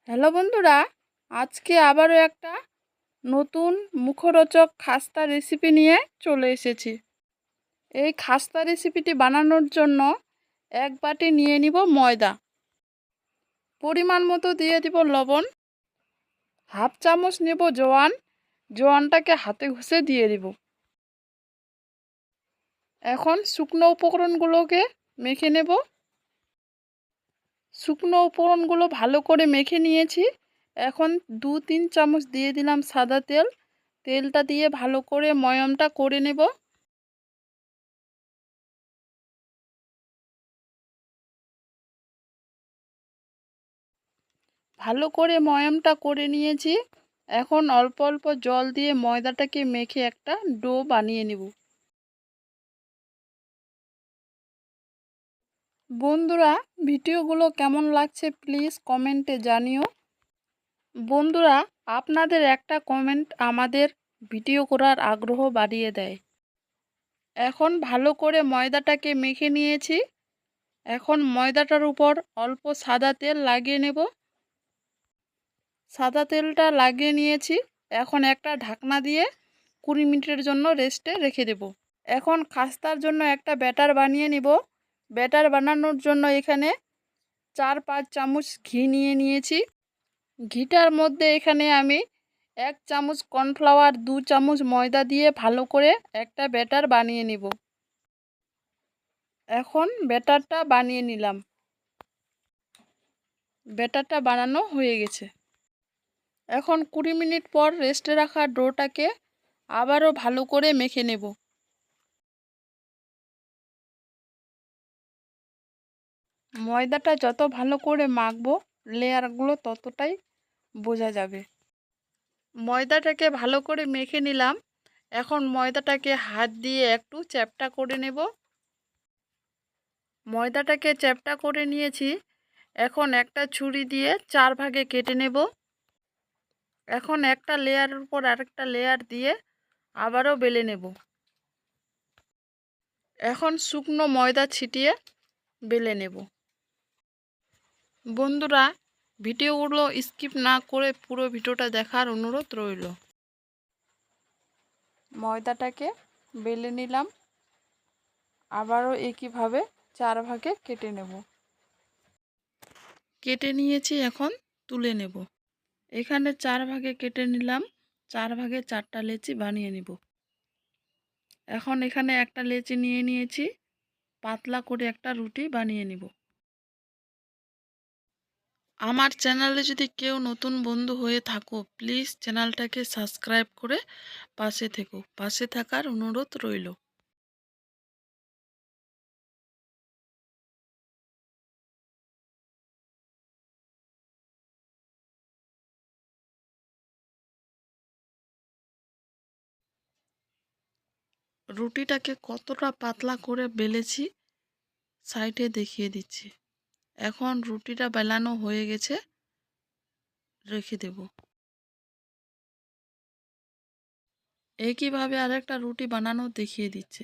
Hello বন্ধুরা, আজকে আবারও একটা নতুন মুখরোচক খাস্তা রেসিপি নিয়ে চলে এসেছি। এই খাস্তা রেসিপিটি বানানোর জন্য এক বাটি নিয়ে নিব ময়দা, পরিমাণ মতো দিয়ে দিব লবণ, হাফ চামচ নেব জোয়ান, জোয়ানটাকে হাতে ঘষে দিয়ে দিব। এখন শুকনো উপকরণগুলোকে মেখে নেব। শুকনো উপকরণগুলো ভালো করে মেখে নিয়েছি। এখন 2-3 চামচ দিয়ে দিলাম সাদা তেল। তেলটা দিয়ে ভালো করে ময়ামটা করে নেব। ভালো করে ময়ামটা করে নিয়েছি। এখন অল্প অল্প জল দিয়ে ময়দাটাকে মেখে একটা ডো বানিয়ে নেব। বন্ধুরা, ভিডিওগুলো কেমন লাগছে প্লিজ কমেন্টে জানিও। বন্ধুরা, আপনাদের একটা কমেন্ট আমাদের ভিডিও করার আগ্রহ বাড়িয়ে দেয়। এখন ভালো করে ময়দাটাকে মেখে নিয়েছি। এখন ময়দাটার উপর অল্প সাদা তেল লাগিয়ে নেব। সাদা তেলটা লাগিয়ে নিয়েছি। এখন একটা ঢাকনা দিয়ে 20 মিনিটের জন্য রেস্টে রেখে দেব। এখন খাস্তার জন্য একটা ব্যাটার বানিয়ে নিব। ব্যাটার বানানোর জন্য এখানে 4-5 চামচ ঘি নিয়ে নিয়েছি। ঘিটার মধ্যে এখানে আমি 1 চামচ কর্নফ্লাওয়ার, 2 চামচ ময়দা দিয়ে ভালো করে একটা ব্যাটার বানিয়ে নিব। এখন ব্যাটারটা বানিয়ে নিলাম। ব্যাটারটা বানানো হয়ে গেছে। এখন 20 মিনিট পর রেস্টে রাখা ডোটাকে আবারও ভালো করে মেখে নেব। ময়দাটা যত ভালো করে মাখবো লেয়ারগুলো ততটাই বোঝা যাবে। ময়দাটাকে ভালো করে মেখে নিলাম। এখন ময়দাটাকে হাত দিয়ে একটু চ্যাপ্টা করে নেব। ময়দাটাকে চ্যাপ্টা করে নিয়েছি। এখন একটা ছুরি দিয়ে 4 ভাগে কেটে নেব। এখন একটা লেয়ারের উপর আরেকটা লেয়ার দিয়ে আবারও বেলে নেব। এখন শুকনো ময়দা ছিটিয়ে বেলে নেব। বন্ধুরা, ভিডিওগুলো স্কিপ না করে পুরো ভিডিওটা দেখার অনুরোধ রইল। ময়দাটাকে বেলে নিলাম। আবারও একইভাবে 4 ভাগে কেটে নেব। কেটে নিয়েছি, এখন তুলে নেব। এখানে 4 ভাগে কেটে নিলাম। 4 ভাগে 4টা লেচি বানিয়ে নেব। এখন এখানে একটা লেচি নিয়ে নিয়েছি। পাতলা করে একটা রুটি বানিয়ে নেব। আমার চ্যানেলে যদি কেউ নতুন বন্ধু হয়ে থাকো প্লিজ চ্যানেলটাকে সাবস্ক্রাইব করে পাশে থেকো। পাশে থাকার অনুরোধ রইল। রুটিটাকে কতটা পাতলা করে বেলেছি সাইডে দেখিয়ে দিচ্ছি। এখন রুটিটা বেলানো হয়ে গেছে, রেখে দেব। একইভাবে আরেকটা রুটি বানানো দেখিয়ে দিচ্ছে।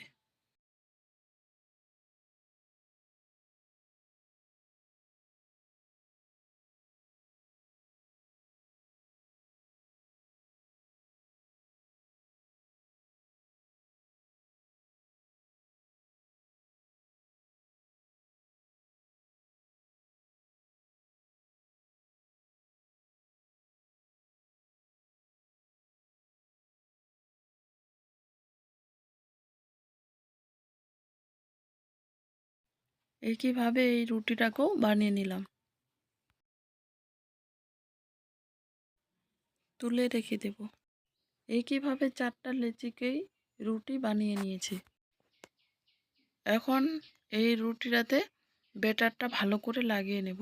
একইভাবে এই রুটিটাকেও বানিয়ে নিলাম। তুলে রেখে দেব। একইভাবে 4টা লেচিকেই রুটি বানিয়ে নিয়েছি। এখন এই রুটিটাতে ব্যাটারটা ভালো করে লাগিয়ে নেব।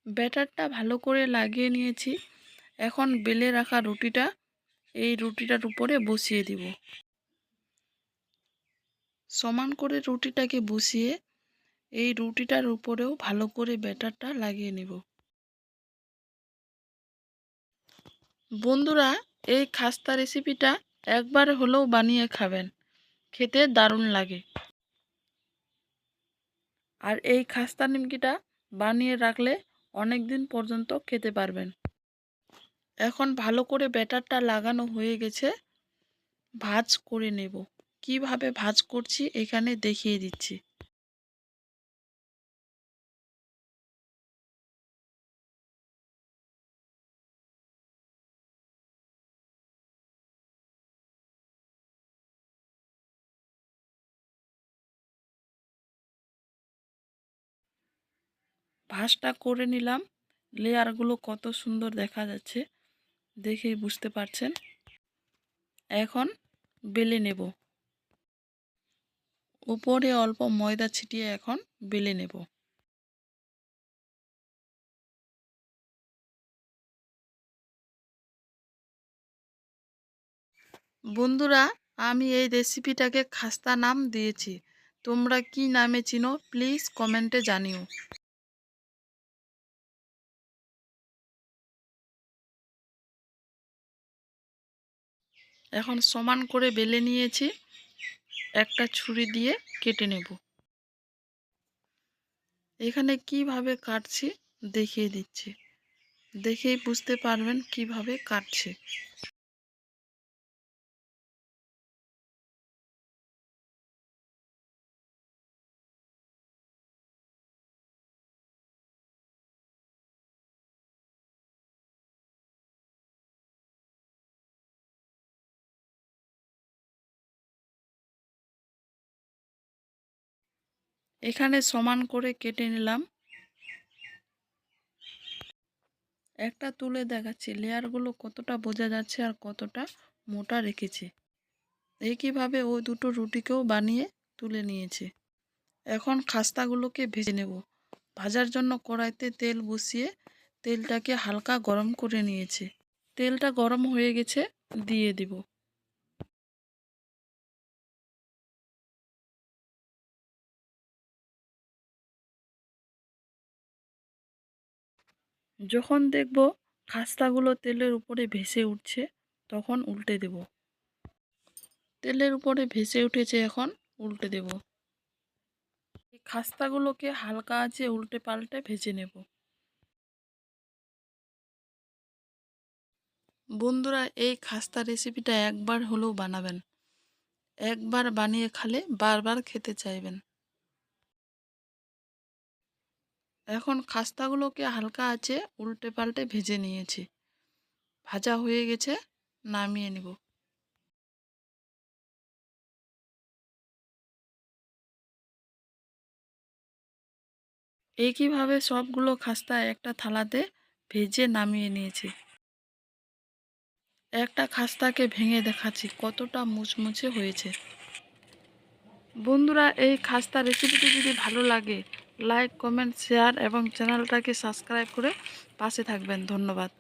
ব্যাটারটা ভালো করে লাগিয়ে নিয়েছি। এখন বেলে রাখা রুটিটা এই রুটিটার উপরে বসিয়ে দিব। সমান করে রুটিটাকে বসিয়ে এই রুটিটার উপরেও ভালো করে ব্যাটারটা লাগিয়ে নেব। বন্ধুরা, এই খাস্তা রেসিপিটা একবার হলেও বানিয়ে খাবেন, খেতে দারুণ লাগে। আর এই খাস্তা নিমকিটা বানিয়ে রাখলে অনেক দিন পর্যন্ত খেতে পারবেন। এখন ভালো করে ব্যাটারটা লাগানো হয়ে গেছে, ভাঁজ করে নেব। কিভাবে ভাঁজ করছি এখানে দেখিয়ে দিচ্ছি। ভাঁজটা করে নিলাম, লেয়ারগুলো কত সুন্দর দেখা যাচ্ছে দেখেই বুঝতে পারছেন। এখন বেলে নেব, উপরে অল্প ময়দা ছিটিয়ে এখন বেলে নেব। বন্ধুরা, আমি এই রেসিপিটাকে খাস্তা নাম দিয়েছি, তোমরা কি নামে চিনো প্লিজ কমেন্টে জানিও। এখন সমান করে বেলে নিয়েছি, একটা ছুরি দিয়ে কেটে নেব। এখানে কিভাবে কাটছি দেখিয়ে দিচ্ছি, দেখেই বুঝতে পারবেন কিভাবে কাটছে। এখানে সমান করে কেটে নিলাম, একটা তুলে দেখাচ্ছি লেয়ারগুলো কতটা বোঝা যাচ্ছে আর কতটা মোটা রেখেছি। একইভাবে ওই দুটো রুটিকেও বানিয়ে তুলে নিয়েছি। এখন খাস্তাগুলোকে ভেজে নেব। ভাজার জন্য কড়াইতে তেল বসিয়ে তেলটাকে হালকা গরম করে নিয়েছি। তেলটা গরম হয়ে গেছে, দিয়ে দিব। যখন দেখব খাস্তাগুলো তেলের উপরে ভেসে উঠছে তখন উল্টে দেব। তেলের উপরে ভেসে উঠেছে, এখন উল্টে দেব। এই খাস্তাগুলোকে হালকা আঁচে উল্টে পাল্টে ভেজে নেব। বন্ধুরা, এই খাস্তা রেসিপিটা একবার হলেও বানাবেন, একবার বানিয়ে খেলে বারবার খেতে চাইবেন। এখন খাস্তাগুলোকে হালকা আঁচে উল্টে পাল্টে ভেজে নিয়েছি, ভাজা হয়ে গেছে, নামিয়ে নেব। একইভাবে সবগুলো খাস্তা একটা থালাতে ভেজে নামিয়ে নিয়েছি। একটা খাস্তাকে ভেঙে দেখাচ্ছি কতটা মুচমুচে হয়েছে। বন্ধুরা, এই খাস্তা রেসিপিটি যদি ভালো লাগে লাইক, কমেন্ট, শেয়ার এবং চ্যানেলটাকে সাবস্ক্রাইব করে পাশে থাকবেন। ধন্যবাদ।